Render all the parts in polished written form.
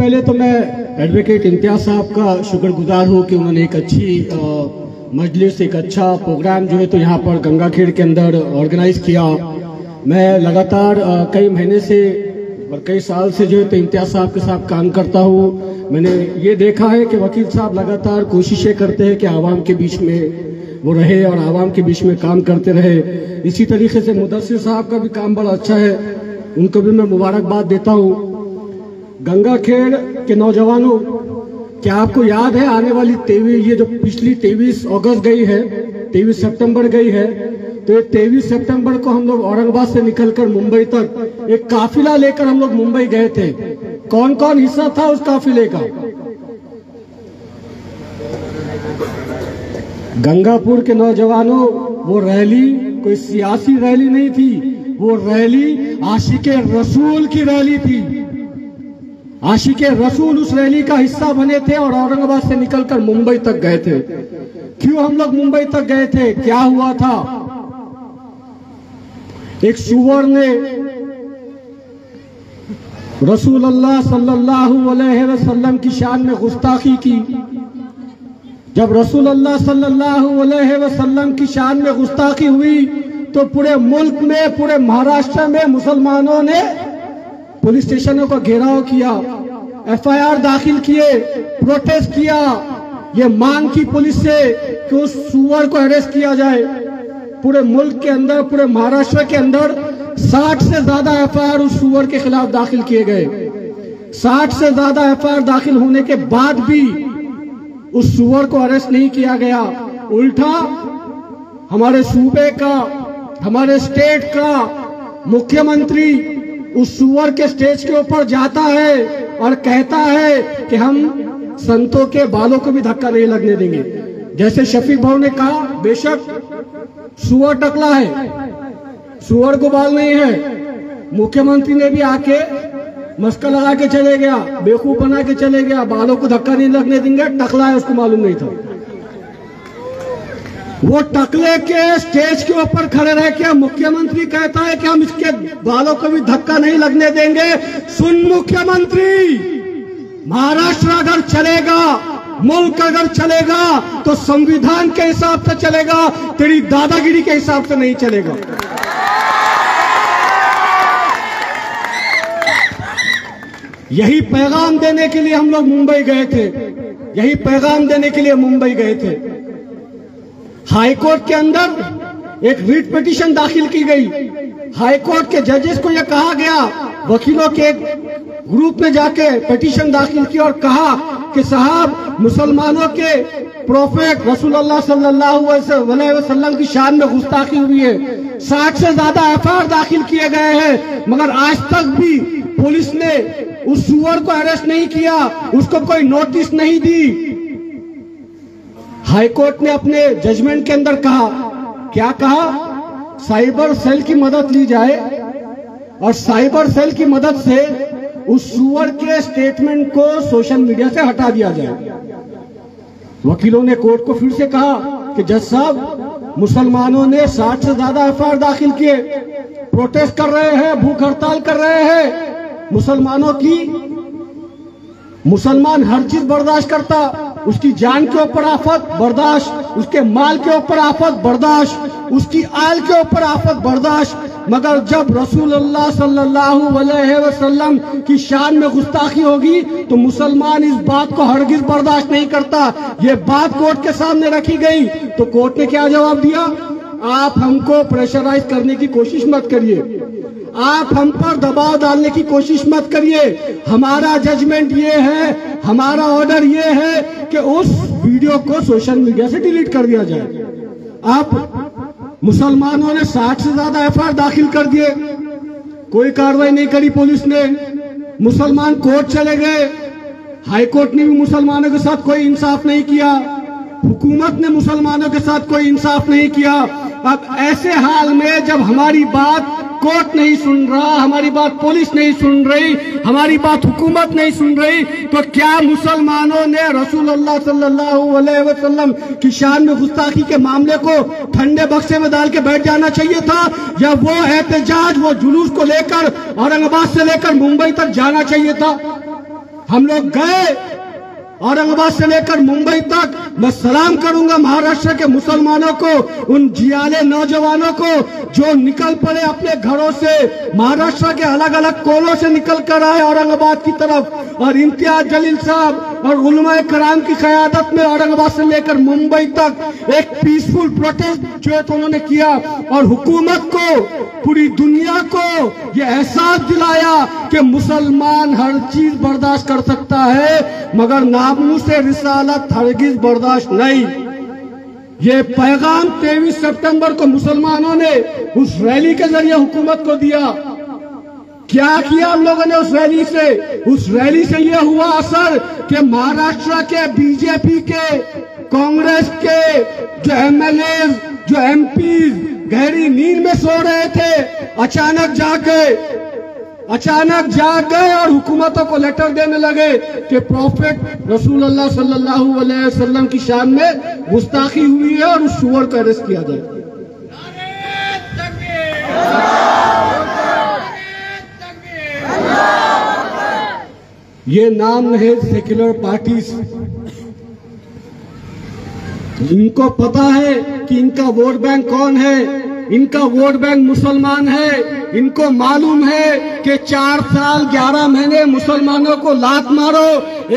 पहले तो मैं एडवोकेट इम्तियाज साहब का शुक्रगुजार हूँ कि उन्होंने एक अच्छी मजलिस, एक अच्छा प्रोग्राम जो है तो यहाँ पर गंगाखेड़ के अंदर ऑर्गेनाइज किया। मैं लगातार कई महीने से और कई साल से जो है तो इम्तियाज साहब के साथ काम करता हूँ। मैंने ये देखा है कि वकील साहब लगातार कोशिशें करते हैं कि आवाम के बीच में वो रहे और आवाम के बीच में काम करते रहे। इसी तरीके से मुदस्सिर साहब का भी काम बड़ा अच्छा है, उनको भी मैं मुबारकबाद देता हूँ। गंगाखेड़ के नौजवानों, क्या आपको याद है आने वाली 23 ये जो पिछली 23 अगस्त गई है, 23 सितंबर गई है, तो ये 23 सितंबर को हम लोग औरंगाबाद से निकलकर मुंबई तक एक काफिला लेकर हम लोग मुंबई गए थे। कौन कौन हिस्सा था उस काफिले का? गंगापुर के नौजवानों, वो रैली कोई सियासी रैली नहीं थी, वो रैली आशिके रसूल की रैली थी। आशिके रसूल उस रैली का हिस्सा बने थे और औरंगाबाद से निकलकर मुंबई तक गए थे। क्यों हम लोग मुंबई तक गए थे? क्या हुआ था? एक सुअर ने रसूल अल्लाह सल्लल्लाहु अलैहि वसल्लम की शान में गुस्ताखी की। जब रसूल अल्लाह सल्लल्लाहु अलैहि वसल्लम की शान में गुस्ताखी हुई तो पूरे मुल्क में, पूरे महाराष्ट्र में मुसलमानों ने पुलिस स्टेशनों का घेराव किया, एफआईआर दाखिल किए, प्रोटेस्ट किया, ये मांग की पुलिस से कि उस सुअर को अरेस्ट किया जाए। पूरे मुल्क के अंदर, पूरे महाराष्ट्र के अंदर 60 से ज्यादा एफआईआर उस सुअर के खिलाफ दाखिल किए गए। 60 से ज्यादा एफआईआर दाखिल होने के बाद भी उस सुअर को अरेस्ट नहीं किया गया। उल्टा हमारे सूबे का, हमारे स्टेट का मुख्यमंत्री उस सुअर के स्टेज के ऊपर जाता है और कहता है कि हम संतों के बालों को भी धक्का नहीं लगने देंगे। जैसे शफीक भाव ने कहा, बेशक सुअर टकला है, सुअर को बाल नहीं है। मुख्यमंत्री ने भी आके मस्का लगा के चले गया, बेवकूफ बना के चले गया, बालों को धक्का नहीं लगने देंगे, टकला है, उसको मालूम नहीं था। वो टकले के स्टेज के ऊपर खड़े रह के मुख्यमंत्री कहता है कि हम इसके बालों को भी धक्का नहीं लगने देंगे। सुन मुख्यमंत्री, महाराष्ट्र अगर चलेगा, मुल्क अगर चलेगा तो संविधान के हिसाब से चलेगा, तेरी दादागिरी के हिसाब से नहीं चलेगा। यही पैगाम देने के लिए हम लोग मुंबई गए थे, यही पैगाम देने के लिए मुंबई गए थे। हाई कोर्ट के अंदर एक रिट पिटीशन दाखिल की गई। हाई कोर्ट के जजेस को यह कहा गया, वकीलों के एक ग्रुप में जाके पिटीशन दाखिल की और कहा कि साहब, मुसलमानों के प्रोफेट रसूलुल्लाह सल्लल्लाहु अलैहि वसल्लम की शान में गुस्ताखी हुई है। 60 से ज्यादा एफआईआर दाखिल किए गए हैं, मगर आज तक भी पुलिस ने उस सुअर को अरेस्ट नहीं किया, उसको कोई नोटिस नहीं दी। हाईकोर्ट ने अपने जजमेंट के अंदर कहा, क्या कहा? साइबर सेल की मदद ली जाए और साइबर सेल की मदद से उस सुअर के स्टेटमेंट को सोशल मीडिया से हटा दिया जाए। वकीलों ने कोर्ट को फिर से कहा कि जज साहब, मुसलमानों ने 60 से ज्यादा एफआईआर दाखिल किए, प्रोटेस्ट कर रहे हैं, भूख हड़ताल कर रहे हैं। मुसलमानों की, मुसलमान हर चीज बर्दाश्त करता, उसकी जान के ऊपर आफत बर्दाश्त, उसके माल के ऊपर आफत बर्दाश्त, उसकी आल के ऊपर आफत बर्दाश्त। मगर जब रसूलुल्लाह सल्लल्लाहु अलैहि वसल्लम की शान में गुस्ताखी होगी तो मुसलमान इस बात को हरगिज बर्दाश्त नहीं करता। ये बात कोर्ट के सामने रखी गई तो कोर्ट ने क्या जवाब दिया? आप हमको प्रेशराइज करने की कोशिश मत करिए, आप हम पर दबाव डालने की कोशिश मत करिए। हमारा जजमेंट ये है, हमारा ऑर्डर ये है कि उस वीडियो को सोशल मीडिया से डिलीट कर दिया जाए। आप मुसलमानों ने 60 से ज्यादा एफआईआर दाखिल कर दिए, कोई कार्रवाई नहीं करी पुलिस ने। मुसलमान कोर्ट चले गए, हाई कोर्ट ने भी मुसलमानों के साथ कोई इंसाफ नहीं किया, हुकूमत ने मुसलमानों के साथ कोई इंसाफ नहीं किया। अब ऐसे हाल में जब हमारी बात कोर्ट नहीं सुन रहा, हमारी बात पुलिस नहीं सुन रही, हमारी बात हुकूमत नहीं सुन रही, तो क्या मुसलमानों ने रसूलुल्लाह सल्लल्लाहु अलैहि वसल्लम की शान में गुस्ताखी के मामले को ठंडे बक्से में डाल के बैठ जाना चाहिए था, या वो एहतजाज, वो जुलूस को लेकर औरंगाबाद से लेकर मुंबई तक जाना चाहिए था? हम लोग गए औरंगाबाद से लेकर मुंबई तक। मैं सलाम करूंगा महाराष्ट्र के मुसलमानों को, उन जियाले नौजवानों को जो निकल पड़े अपने घरों से, महाराष्ट्र के अलग अलग कोनों से निकल कर आए औरंगाबाद की तरफ। और इम्तियाज जलील साहब और उलमाए कराम की क़यादत में औरंगाबाद से लेकर मुंबई तक एक पीसफुल प्रोटेस्ट जो है तो उन्होंने किया और हुकूमत को, पूरी दुनिया को ये एहसास दिलाया कि मुसलमान हर चीज बर्दाश्त कर सकता है मगर नामूस रिसालत हरगिज बर्दाश्त नहीं। ये पैगाम 23 सितंबर को मुसलमानों ने उस रैली के जरिए हुकूमत को दिया। क्या किया हम लोगों ने उस रैली से? उस रैली से ये हुआ असर कि महाराष्ट्र के बीजेपी के, कांग्रेस के जो एमएलए, जो एमपी गहरी नींद में सो रहे थे, अचानक जाग गए और हुकूमतों को लेटर देने लगे कि प्रॉफिट रसूलुल्लाह सल्लल्लाहु अलैहि वसल्लम की शान में गुस्ताखी हुई है और उस सुअर को अरेस्ट किया जाए। ये नाम है सेक्युलर पार्टीज। इनको पता है कि इनका वोट बैंक कौन है। इनका वोट बैंक मुसलमान है। इनको मालूम है कि 4 साल 11 महीने मुसलमानों को लात मारो,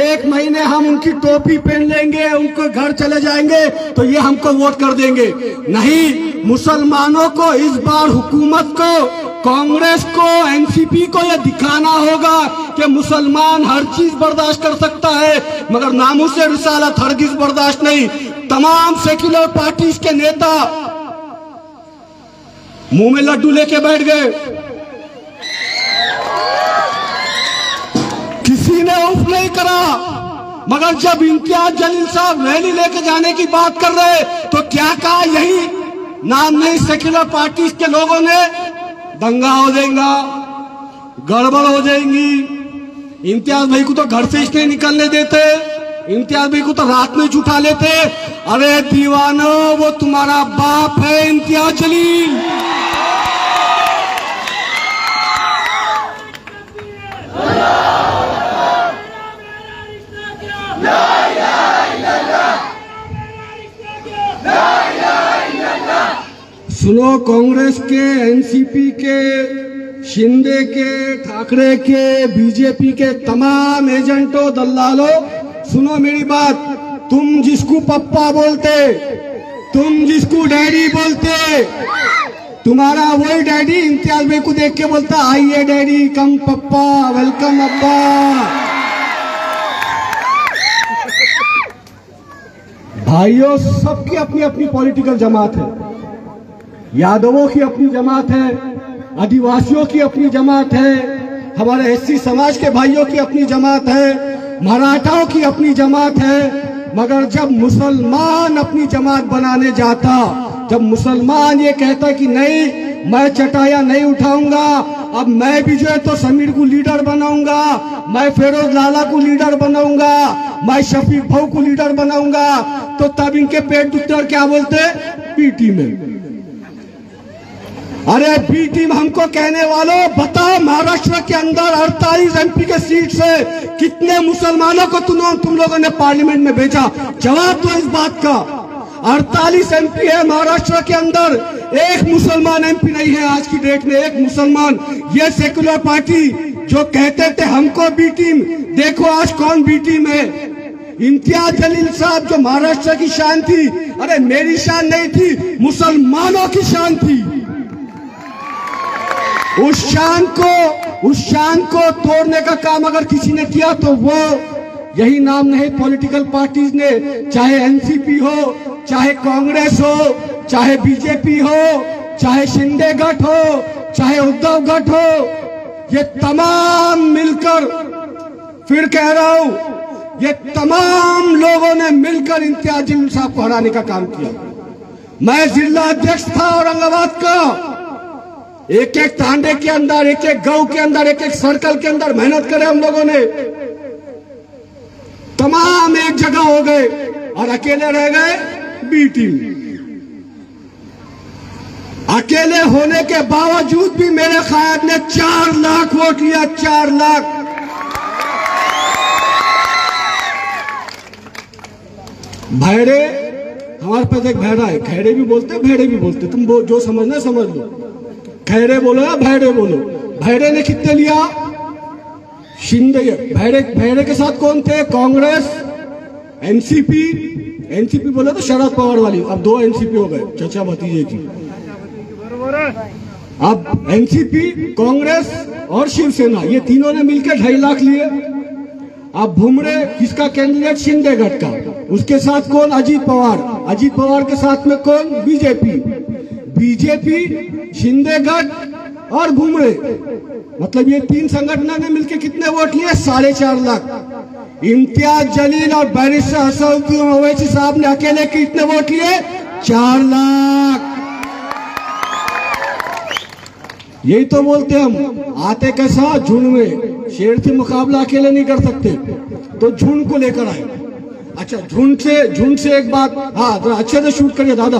1 महीने हम उनकी टोपी पहन लेंगे, उनको घर चले जाएंगे तो ये हमको वोट कर देंगे। नहीं, मुसलमानों को इस बार हुकूमत को, कांग्रेस को, एनसीपी को यह दिखाना होगा कि मुसलमान हर चीज बर्दाश्त कर सकता है मगर नामूस रिसालत हरगिज बर्दाश्त नहीं। तमाम सेक्युलर पार्टीज के नेता मुंह में लड्डू लेके बैठ गए। किसी ने उफ नहीं करा मगर जब इम्तियाज जलील साहब रैली लेके जाने की बात कर रहे तो क्या कहा? यही नाम नहीं सेक्युलर पार्टीज के लोगों ने दंगा हो जाएगा, गड़बड़ हो जाएंगी, इम्तियाज भाई को तो घर से इसलिए निकलने देते, इम्तियाज भाई को तो रात में उठा लेते। अरे दीवानो, वो तुम्हारा बाप है इम्तियाज जलील। सुनो, कांग्रेस के, एनसीपी के, शिंदे के, ठाकरे के, बीजेपी के तमाम एजेंटों, दल्लालों, सुनो मेरी बात। तुम जिसको पप्पा बोलते, तुम जिसको डैडी बोलते, तुम्हारा वही डैडी इम्तियाज भाई को देख के बोलता आइए डैडी, कम पप्पा, वेलकम अब्बा। भाइयों, सबकी अपनी अपनी पॉलिटिकल जमात है। यादवों की अपनी जमात है, आदिवासियों की अपनी जमात है, हमारे एससी समाज के भाइयों की अपनी जमात है, मराठाओं की अपनी जमात है। मगर जब मुसलमान अपनी जमात बनाने जाता, जब मुसलमान ये कहता कि नहीं, मैं चटाया नहीं उठाऊंगा, अब मैं भी जो है तो समीर को लीडर बनाऊंगा, मैं फिरोज लाला को लीडर बनाऊंगा, मैं शफीक भाऊ को लीडर बनाऊंगा, तो तब इनके पेट दुखते और क्या बोलते? बी टीम है। अरे बी टीम हमको कहने वालों, बताओ महाराष्ट्र के अंदर 48 एमपी के सीट से कितने मुसलमानों को तुम लोगों ने पार्लियामेंट में भेजा? जवाब दो इस बात का। 48 एमपी है महाराष्ट्र के अंदर, एक मुसलमान एमपी नहीं है आज की डेट में, एक मुसलमान। ये सेक्युलर पार्टी जो कहते थे हमको बी टीम, देखो आज कौन बी टीम है। इम्तियाज जलील साहब जो महाराष्ट्र की शान थी, अरे मेरी शान नहीं थी, मुसलमानों की शान थी। उस शान को तोड़ने का काम अगर किसी ने किया तो वो यही नाम नहीं पॉलिटिकल पार्टीज ने, चाहे एनसीपी हो, चाहे कांग्रेस हो, चाहे बीजेपी हो, चाहे शिंदे गठ हो, चाहे उद्धव गठ हो, ये तमाम मिलकर, फिर कह रहा हूं, ये तमाम लोगों ने मिलकर इम्तियाज जलील साहब को हराने का काम किया। मैं जिला अध्यक्ष था औरंगाबाद का, एक एक तांडे के अंदर, एक एक गांव के अंदर, एक एक सर्कल के अंदर मेहनत करे हम लोगों ने। तमाम एक जगह हो गए और अकेले रह गए बी टीम। अकेले होने के बावजूद भी मेरे कायद ने 4 लाख वोट लिया, 4 लाख। भैड़े, हमारे पास एक भैड़ा है, खैरे भी बोलते भैड़े भी बोलते, तुम जो समझना समझ लो। खैरे बोलो या भैड़े बोलो। भैड़े ने कितने लिया? शिंदे। भैड़े के साथ कौन थे? कांग्रेस, एनसीपी। एनसीपी बोले तो शरद पवार वाली, अब 2 एनसीपी हो गए, चचा भतीजे की। अब एनसीपी, कांग्रेस और शिवसेना, ये तीनों ने मिलकर 2.5 लाख लिए। अब भुमरे किसका कैंडिडेट? शिंदे गढ़ का। उसके साथ कौन? अजीत पवार। अजीत पवार के साथ में कौन? बीजेपी। बीजेपी, शिंदे गढ़ और भुमरे, मतलब ये 3 संगठनों ने मिलकर कितने वोट लिए? 4.5 लाख। इम्तियाज जलील और बैरिस्टर असदुद्दीन ओवैसी साहब ने अकेले कितने वोट लिए? 4 लाख। यही तो बोलते हम, आते कैसा? झुंड में। शेर से मुकाबला अकेले नहीं कर सकते, तो झुंड को लेकर आए। अच्छा, झुंड से एक बात, हाँ जरा अच्छे से शूट करिए दादा,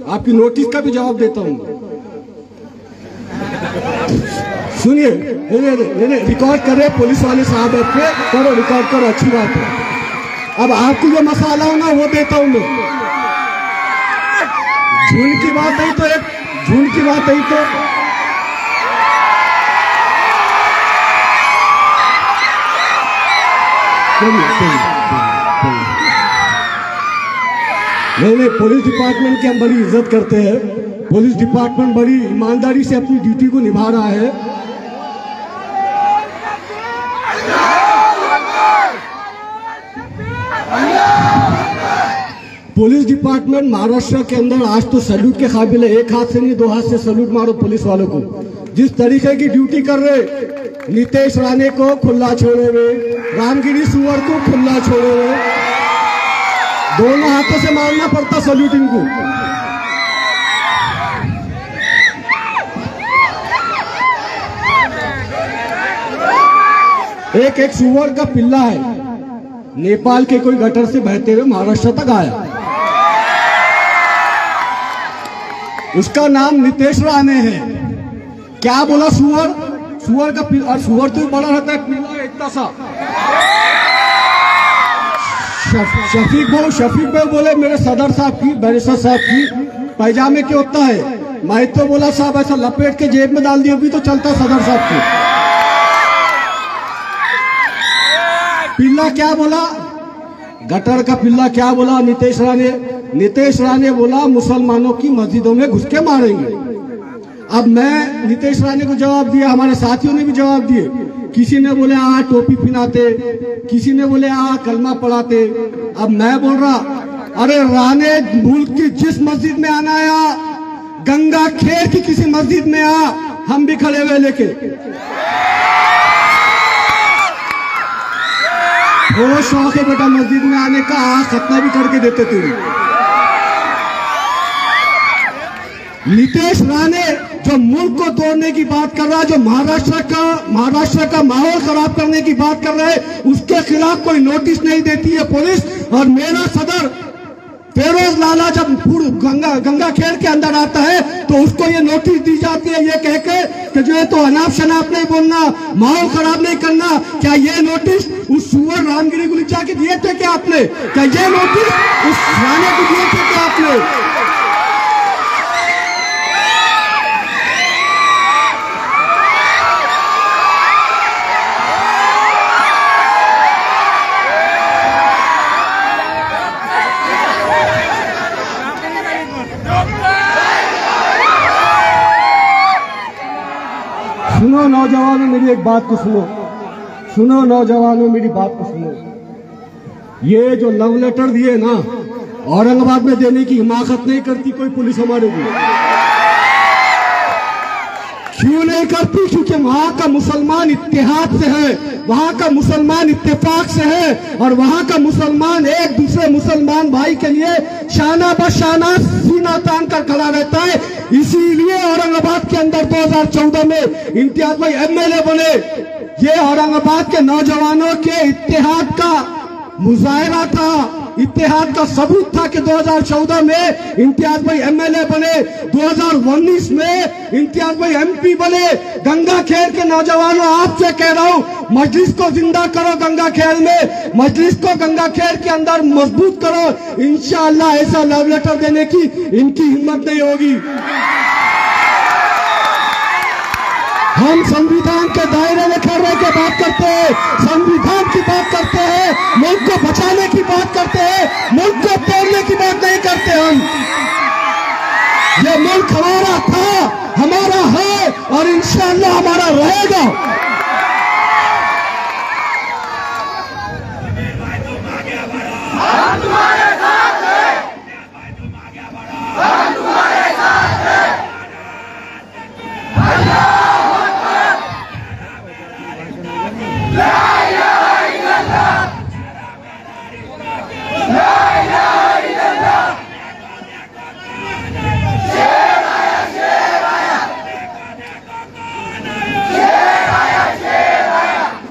आपकी नोटिस का भी जवाब देता हूँ। सुनिए, रिकॉर्ड कर रहे पुलिस वाले साहब, आपके करो, रिकॉर्ड करो, अच्छी बात है। अब आपको जो मसाला हो ना वो देता हूँ मैं। झुंड की बात आई तो नहीं, पुलिस डिपार्टमेंट की हम बड़ी इज्जत करते हैं। पुलिस डिपार्टमेंट बड़ी ईमानदारी से अपनी ड्यूटी को निभा रहा है। पुलिस डिपार्टमेंट महाराष्ट्र के अंदर आज तो सैल्यूट के काबिल है। एक हाथ से नहीं, 2 हाथ से सैल्यूट मारो पुलिस वालों को, जिस तरीके की ड्यूटी कर रहे। नीतीश राणे को खुला छोड़े हुए, रामगिरी सुअर को खुला छोड़े हुए, दोनों हाथों से मारना पड़ता सैल्यूट इनको। एक सुअर का पिल्ला है, नेपाल के कोई गटर से बहते हुए महाराष्ट्र तक आया। उसका नाम नीतीश राणे है। क्या बोला? सुअर का पिल्ला, और सुअर तो बड़ा रहता है, पिल्ला इतना सा। शफीक भाई बोले मेरे सदर साहब की, बैरिस्टर साहब की पैजामे के होता है। मैं तो बोला साहब ऐसा लपेट के जेब में डाल दिया भी तो चलता सदर साहब की। पिल्ला क्या बोला? गटर का पिल्ला क्या बोला? नीतीश राणे बोला मुसलमानों की मस्जिदों में घुस के मारेंगे। अब मैं नीतीश राणे को जवाब दिया, हमारे साथियों ने भी जवाब दिए। किसी ने बोले टोपी पहनाते, किसी ने बोले कलमा पढ़ाते। अब मैं बोल रहा, अरे राणे मुल्क की जिस मस्जिद में आना या गंगा खेर की किसी मस्जिद में आ, हम भी खड़े हुए लेके। वो शौक है बेटा मस्जिद में आने का, खतना भी करके देते थे। नीतीश राणे जो मुल्क को तोड़ने की बात कर रहा है, जो महाराष्ट्र का माहौल खराब करने की बात कर रहा है, उसके खिलाफ कोई नोटिस नहीं देती है पुलिस। और मेरा सदर फेरोज लाला जब गंगा खेर के अंदर आता है तो उसको ये नोटिस दी जाती है, ये कहकर कि जो है तो अनाप शनाप नहीं बोलना, माहौल खराब नहीं करना। क्या ये नोटिस उस सुअर रामगिरी गुलिचा के दिए थे क्या आपने? क्या ये नोटिस उस राणे को दिए थे क्या आपने? सुनो नौजवानों, मेरी एक बात को सुनो नौजवानों, मेरी बात को सुनो। ये जो लव लेटर दिए ना, औरंगाबाद में देने की हिमाकत नहीं करती कोई पुलिस हमारे को। क्यों नहीं करती? क्योंकि वहां का मुसलमान इत्तेहाद से है, वहां का मुसलमान इत्तेफाक से है, और वहां का मुसलमान एक दूसरे मुसलमान भाई के लिए शाना बशाना सीना तान कर खड़ा रहता है। इसीलिए औरंगाबाद के अंदर 2014 में इम्तियाज भाई एमएलए बने। ये औरंगाबाद के नौजवानों के इत्तेहाद का मुजाहरा था। इत्तेहाद का सबूत था कि 2014 में इम्तियाज भाई एमएलए बने, 2019 में इम्तियाज भाई एमपी बने। गंगा खेर के नौजवानों, आपसे कह रहा हूं, मजलिस को जिंदा करो गंगा खेर में, मजलिस को गंगा खेर के अंदर मजबूत करो। इंशाअल्लाह ऐसा लव लेटर देने की इनकी हिम्मत नहीं होगी। हम संविधान के दायरे में खड़े के बात करते हैं, संविधान की बात करते हैं, मुल्क को बचाने की बात करते हैं, मुल्क को तोड़ने की बात नहीं करते। हम ये मुल्क हमारा था, हमारा है और इंशाअल्लाह हमारा रहेगा।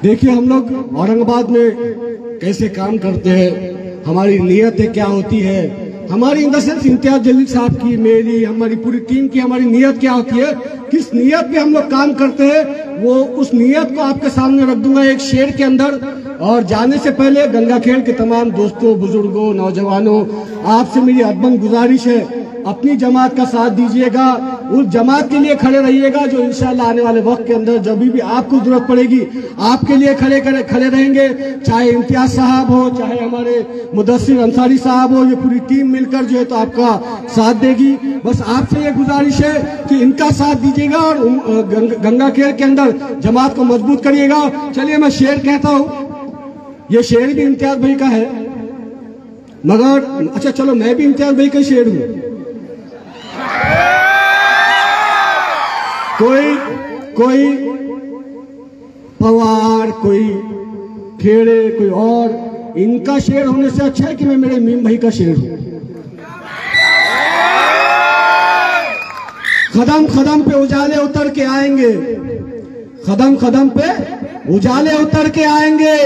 देखिए, हम लोग औरंगाबाद में कैसे काम करते हैं, हमारी नीयतें क्या होती है, हमारी in the sense Imtiaz Jaleel साहब की, मेरी, हमारी पूरी टीम की हमारी नीयत क्या होती है, किस नीयत पे हम लोग काम करते हैं, वो उस नीयत को आपके सामने रख दूंगा एक शेर के अंदर। और जाने से पहले गंगा खेर के तमाम दोस्तों, बुजुर्गों, नौजवानों, आपसे मेरी अदबन गुजारिश है, अपनी जमात का साथ दीजिएगा, उस जमात के लिए खड़े रहिएगा जो इंशाअल्लाह आने वाले वक्त के अंदर जब भी आपको जरूरत पड़ेगी आपके लिए खड़े रहेंगे। चाहे इम्तियाज साहब हो, चाहे हमारे मुदस्सिर अंसारी साहब हो, ये पूरी टीम मिलकर जो है तो आपका साथ देगी। बस आपसे ये गुजारिश है कि इनका साथ दीजिएगा और गंगा खेर के अंदर जमात को मजबूत करिएगा। चलिए मैं शेर कहता हूँ, ये शेर भी इम्तियाज भाई का है, मगर अच्छा चलो मैं भी इम्तियाज भाई का शेर हूँ। कोई पवार, कोई खेड़े, कोई और, इनका शेर होने से अच्छा है कि मैं मेरे मीम भाई का शेर हूं। कदम कदम पे उजाले उतर के आएंगे, कदम कदम पे उजाले उतर के आएंगे,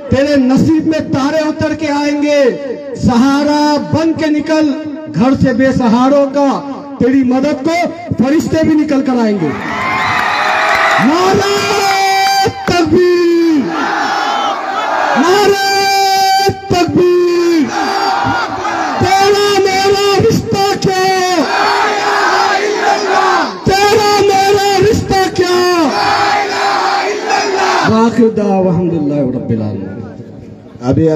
तेरे नसीब में तारे उतर के आएंगे, सहारा बन के निकल घर से बेसहारों का, तेरी मदद को फरिश्ते भी निकल कर आएंगे। नारे तकबीर, नारे तकबीर, तेरा मेरा रिश्ता क्या, तेरा मेरा रिश्ता क्या, वाक़िदा अल्हम्दुलिल्लाह रब्बिल आलमीन। अभी